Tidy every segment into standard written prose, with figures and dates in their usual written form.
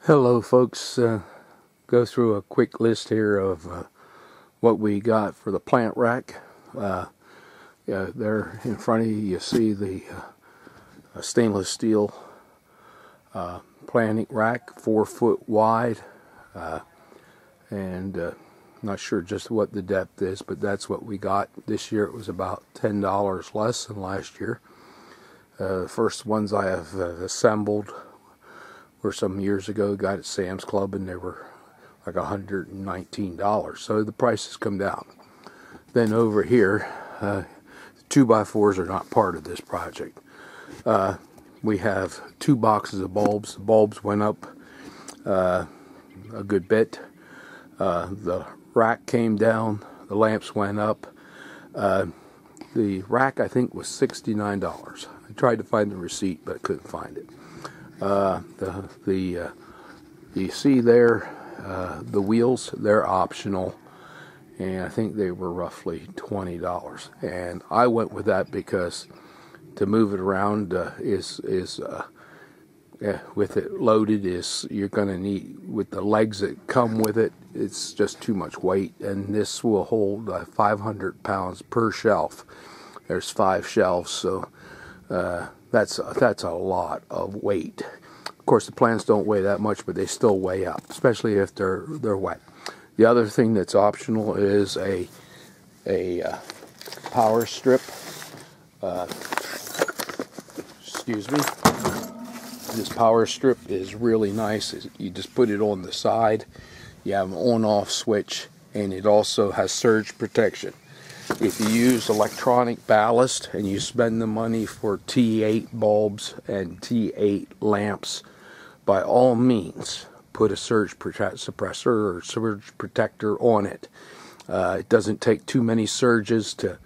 Hello folks, go through a quick list here of what we got for the plant rack. There in front of you, you see the stainless steel planting rack, 4 foot wide, and not sure just what the depth is, but that's what we got. This year it was about $10 less than last year. The first ones I have assembled were some years ago, got at Sam's Club, and they were like $119. So the price has come down. Then over here, 2x4s are not part of this project. We have 2 boxes of bulbs. The bulbs went up a good bit. The rack came down. The lamps went up. The rack, I think, was $69. I tried to find the receipt, but I couldn't find it. You see there, the wheels, they're optional, and I think they were roughly $20. And I went with that because to move it around with it loaded you're going to need, with the legs that come with it, it's just too much weight, and this will hold 500 pounds per shelf. There's 5 shelves, so that's a lot of weight. Of course, the plants don't weigh that much, but they still weigh up, especially if they're wet. The other thing that's optional is a power strip. Excuse me. This power strip is really nice. You just put it on the side. You have an on-off switch, and it also has surge protection. If you use electronic ballast and you spend the money for T8 bulbs and T8 lamps, by all means put a surge suppressor or surge protector on it. It doesn't take too many surges to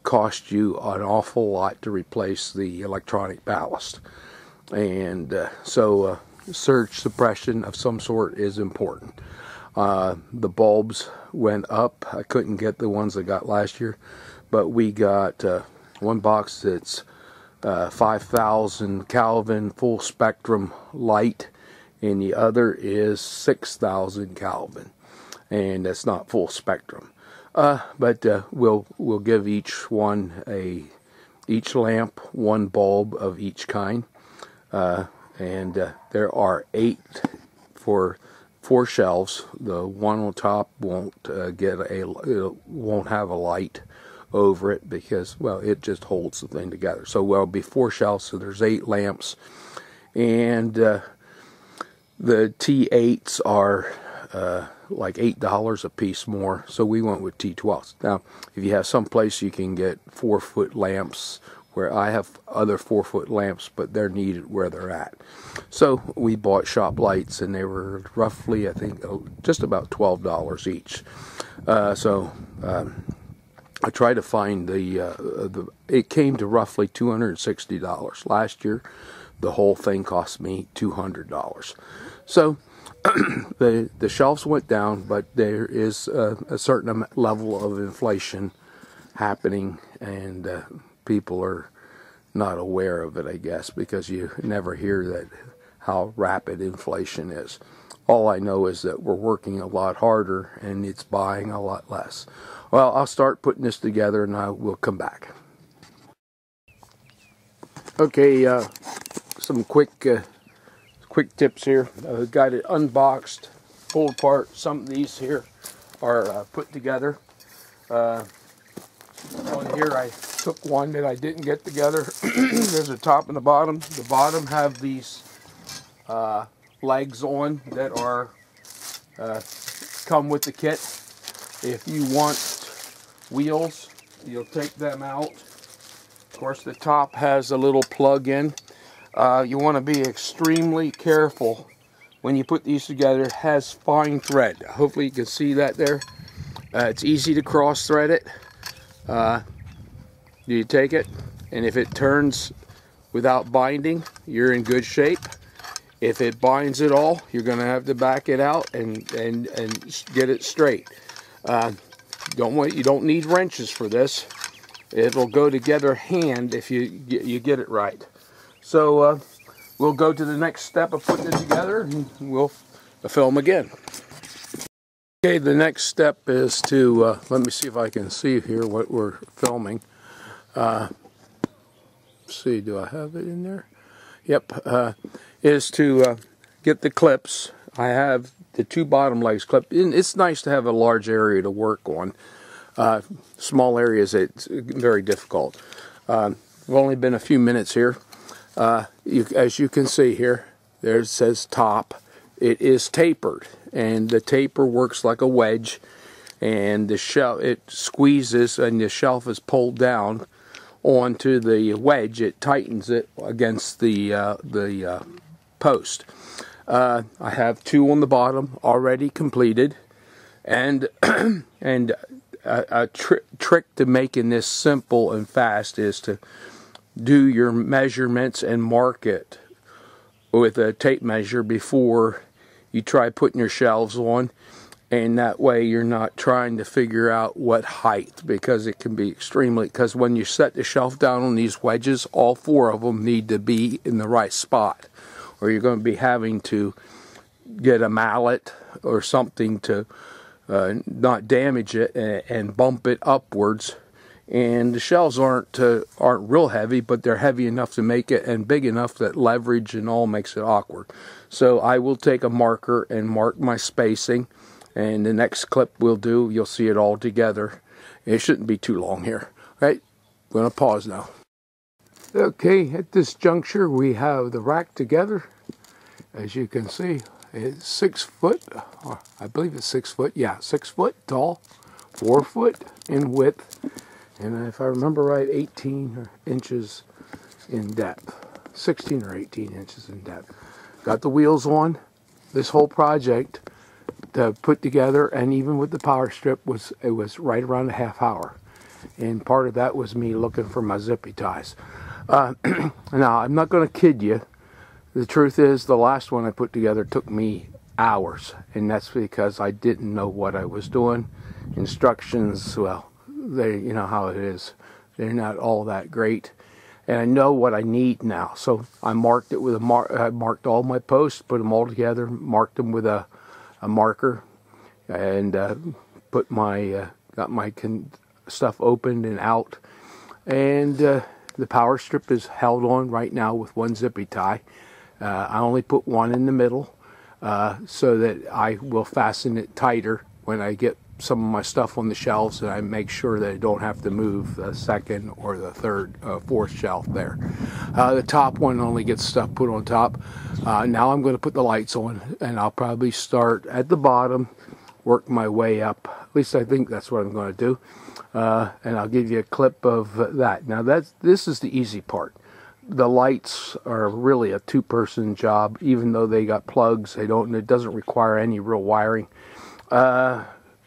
cost you an awful lot to replace the electronic ballast. And so surge suppression of some sort is important. The bulbs went up. I couldn't get the ones I got last year, but we got one box that's 5,000 Kelvin full spectrum light, and the other is 6,000 Kelvin, and that's not full spectrum. But we'll give each lamp one bulb of each kind, and there are 8 for 4 shelves. The one on top won't won't have a light over it because, well, it just holds the thing together. So there'll be 4 shelves, so there's 8 lamps, and the T8s are like $8 a piece more, so we went with T12s. Now, if you have some place you can get 4-foot lamps, where I have other 4-foot lamps, but they're needed where they're at. So we bought shop lights, and they were roughly, I think, just about $12 each. I tried to find it came to roughly $260. Last year, the whole thing cost me $200. So the shelves went down, but there is a certain level of inflation happening, and people are not aware of it, I guess, because you never hear that how rapid inflation is. All I know is that we're working a lot harder and it's buying a lot less. Well, I'll start putting this together and I will come back. Okay, some quick tips here. Got it unboxed, pulled apart. Some of these here are put together. On here I took one that I didn't get together. There's a top and the bottom. The bottom have these legs on that are come with the kit. If you want wheels, you'll take them out. Of course, the top has a little plug in. You want to be extremely careful when you put these together. It has fine thread. Hopefully you can see that there. It's easy to cross thread it. You take it, and if it turns without binding, you're in good shape. If it binds at all, you're going to have to back it out and get it straight. You don't need wrenches for this. It'll go together hand if you get it right. So we'll go to the next step of putting it together, and we'll film again. Okay, the next step is to, let me see if I can see here what we're filming. See, do I have it in there? Yep, is to get the clips. I have the two bottom legs clipped. And it's nice to have a large area to work on. Small areas, it's very difficult. We've only been a few minutes here. As you can see here, there it says top. It is tapered, and the taper works like a wedge, and the shelf, it squeezes and the shelf is pulled down onto the wedge. It tightens it against the post. I have two on the bottom already completed, and and a trick to making this simple and fast is to do your measurements and mark it with a tape measure before you try putting your shelves on, and that way you're not trying to figure out what height, because it can be because when you set the shelf down on these wedges, all four of them need to be in the right spot, or you're going to be having to get a mallet or something to not damage it and bump it upwards. And the shelves aren't real heavy, but they're heavy enough to make it, and big enough that leverage and all makes it awkward. So I will take a marker and mark my spacing, and the next clip we'll do, you'll see it all together. It shouldn't be too long here. Right? I'm going to pause now. Okay, at this juncture we have the rack together. As you can see, it's 6 foot, I believe it's 6 foot, yeah, 6 foot tall, 4 foot in width, and if I remember right, 18 inches in depth, 16 or 18 inches in depth. Got the wheels on. This whole project to put together, and even with the power strip, was right around a half hour, and part of that was me looking for my zippy ties. Now, I'm not going to kid you. The truth is, the last one I put together took me hours, and that's because I didn't know what I was doing. Instructions, well, you know how it is. They're not all that great, and I know what I need now. So I marked it with I marked all my posts, put them all together, marked them with a marker, and got my stuff opened and out, and the power strip is held on right now with one zippy tie. I only put one in the middle so that I will fasten it tighter when I get some of my stuff on the shelves, and I make sure that I don't have to move the second or the third, fourth shelf there. The top one only gets stuff put on top. Now I'm going to put the lights on, and I'll probably start at the bottom, work my way up. At least I think that's what I'm going to do. And I'll give you a clip of that. Now this is the easy part. The lights are really a two-person job, even though they got plugs. It doesn't require any real wiring.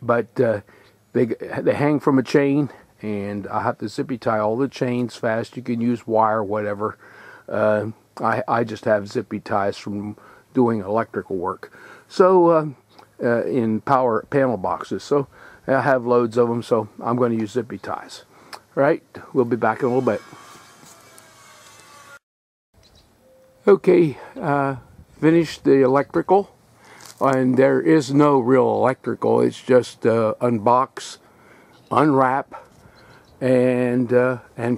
But they hang from a chain, and I have to zippy tie all the chains fast. You can use wire, whatever. I just have zippy ties from doing electrical work. So in power panel boxes. So I have loads of them, so I'm going to use zippy ties. All right, we'll be back in a little bit. Okay, finished the electrical, and there is no real electrical. It's just unbox, unwrap, and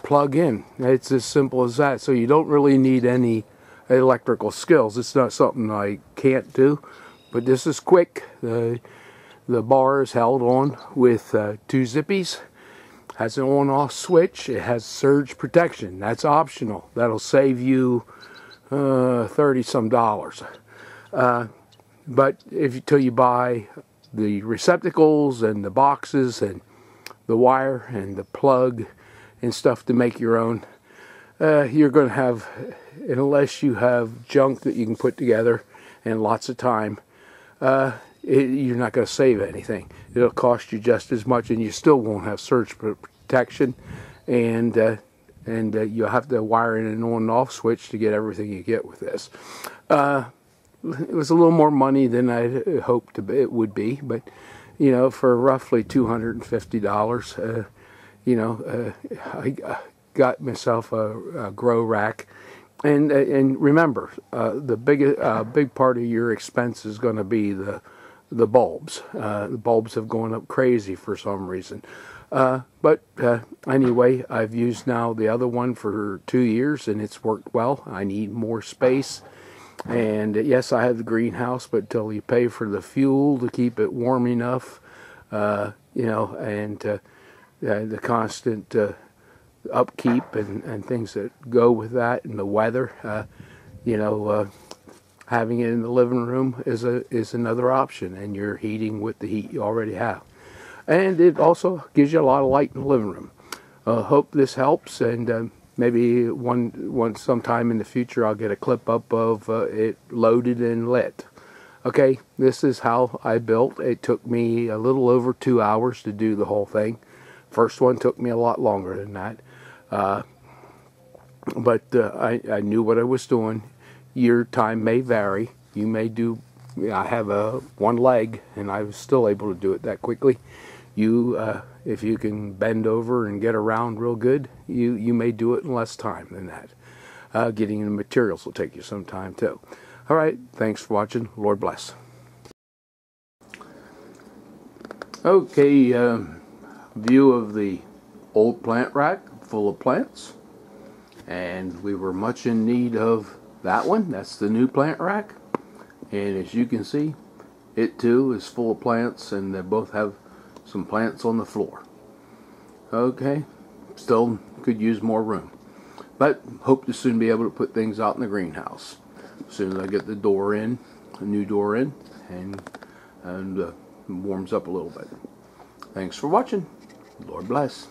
plug in. It's as simple as that. So you don't really need any electrical skills. It's not something I can't do, but this is quick. The bar is held on with two zippies. Has an on-off switch. It has surge protection. That's optional. That'll save you $30-some. But till you buy the receptacles and the boxes and the wire and the plug and stuff to make your own, you're going to have, unless you have junk that you can put together and lots of time, you're not going to save anything. It'll cost you just as much, and you still won't have surge protection, and you'll have to wire in an on and off switch to get everything you get with this. It was a little more money than I hoped it would be, but you know, for roughly $250, I got myself a grow rack, And remember, the big part of your expense is going to be the bulbs. The bulbs have gone up crazy for some reason. But anyway, I've used now the other one for 2 years, and it's worked well. I need more space. And yes, I have the greenhouse, but until you pay for the fuel to keep it warm enough, you know, and the constant upkeep and things that go with that, and the weather, you know, having it in the living room is another option, and you're heating with the heat you already have. And it also gives you a lot of light in the living room. Hope this helps, and maybe sometime in the future I'll get a clip up of it loaded and lit. Okay, this is how I built. It took me a little over 2 hours to do the whole thing. First one took me a lot longer than that. But I knew what I was doing. Your time may vary. You may do, I have one leg, and I was still able to do it that quickly. If you can bend over and get around real good, you may do it in less time than that. Getting the materials will take you some time too. All right, thanks for watching. Lord bless. Okay, view of the old plant rack full of plants, and we were much in need of that one. That's the new plant rack, and as you can see, it too is full of plants, and they both have some plants on the floor. Okay, still could use more room, but hope to soon be able to put things out in the greenhouse as soon as I get the door in, a new door in, and warms up a little bit. Thanks for watching. Lord bless.